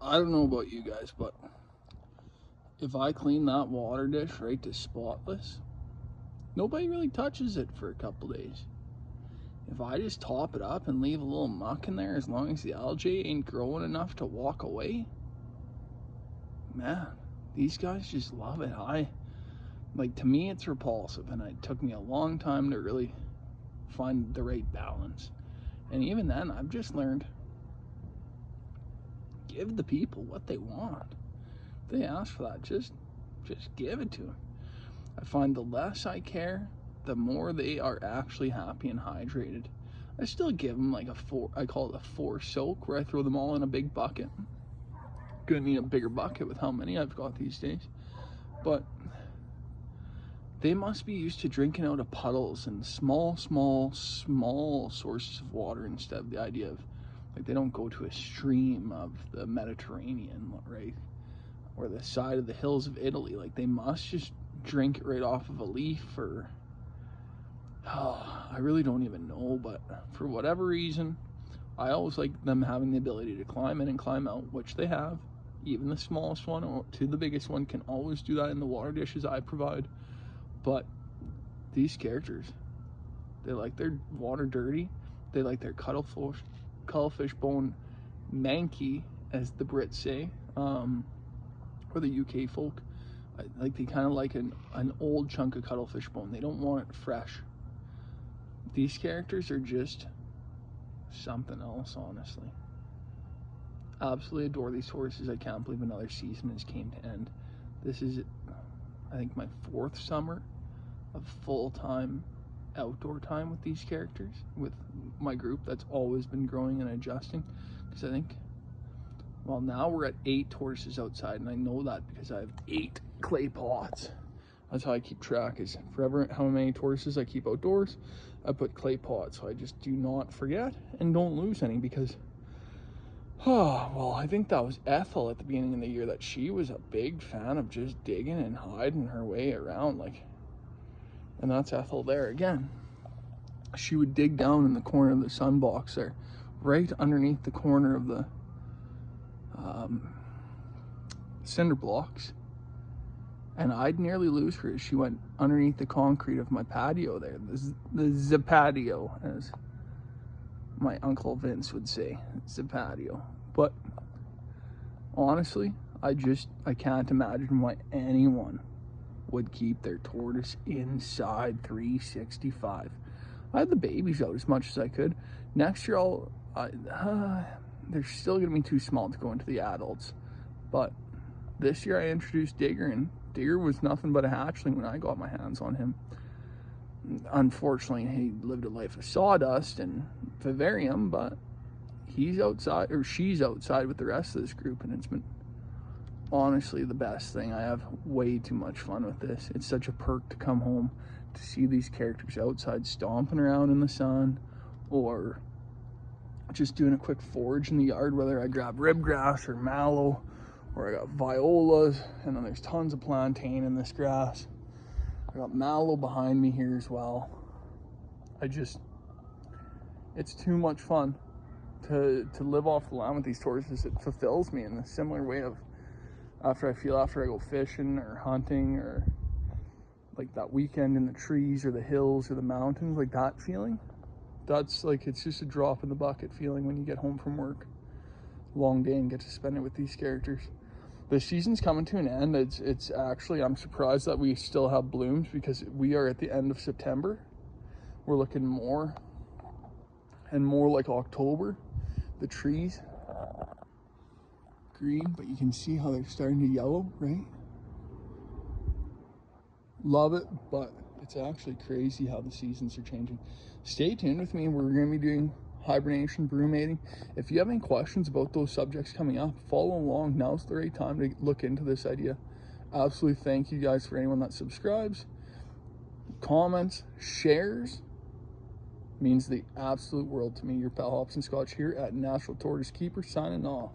I don't know about you guys, but if I clean that water dish right to spotless, nobody really touches it for a couple days. If I just top it up and leave a little muck in there, as long as the algae ain't growing enough to walk away, man, these guys just love it. To me, it's repulsive, and it took me a long time to really find the right balance. And even then, I've just learned, give the people what they want. If they ask for that, just give it to them. I find the less I care, the more they are actually happy and hydrated. I still give them like I call it a 4 soak, where I throw them all in a big bucket. Gonna need a bigger bucket with how many I've got these days. But they must be used to drinking out of puddles and small sources of water, instead of the idea of, like, they don't go to a stream of the Mediterranean, right? Or the side of the hills of Italy. Like, they must just drink it right off of a leaf, or I really don't even know. But for whatever reason, I always like them having the ability to climb in and climb out, which they have. Even the smallest one to the biggest one can always do that in the water dishes I provide. But these characters, they like their water dirty. They like their cuttlefish bone manky, as the Brits say, or the UK folk. Like, they kind of like an old chunk of cuttlefish bone. They don't want it fresh. These characters are just something else, honestly. Absolutely adore these horses. I can't believe another season has came to end. This is, I think, my 4th summer of full-time outdoor time with these characters, with my group that's always been growing and adjusting. Because I think, well, now we're at 8 tortoises outside, and I know that because I have 8 clay pots. That's how I keep track, is forever how many tortoises I keep outdoors, I put clay pots, so I just do not forget and don't lose any. Because, well, I think that was Ethel at the beginning of the year, that she was a big fan of just digging and hiding her way around, like, and that's Ethel there again. She would dig down in the corner of the sun box there, right underneath the corner of the cinder blocks, and I'd nearly lose her as she went underneath the concrete of my patio there, the patio, as my Uncle Vince would say, the patio. But honestly, I can't imagine why anyone would keep their tortoise inside 365. I had the babies out as much as I could. Next year, they're still gonna be too small to go into the adults. But this year I introduced Digger, and Digger was nothing but a hatchling when I got my hands on him. Unfortunately, he lived a life of sawdust and vivarium, but he's outside, or she's outside with the rest of this group, and it's been honestly the best thing. I have way too much fun with this. It's such a perk to come home to see these characters outside stomping around in the sun, or just doing a quick forage in the yard, whether I grab ribgrass or mallow, or I got violas, and then there's tons of plantain in this grass. I got mallow behind me here as well. It's too much fun to live off the land with these tortoises. It fulfills me in a similar way of after I go fishing or hunting, or like that weekend in the trees or the hills or the mountains, like that feeling. That's like, it's just a drop in the bucket feeling when you get home from work. Long day and get to spend it with these characters. The season's coming to an end. It's actually, I'm surprised that we still have blooms, because we are at the end of September. We're looking more and more like October. The trees green, but you can see how they're starting to yellow, right? Love it, but it's actually crazy how the seasons are changing. Stay tuned with me. We're going to be doing hibernation, brumating. If you have any questions about those subjects coming up, follow along. Now's the right time to look into this idea. Absolutely thank you guys for anyone that subscribes, comments, shares. Means the absolute world to me. Your pal Hobson Scotch here at Natural Tortoise Keeper, signing off.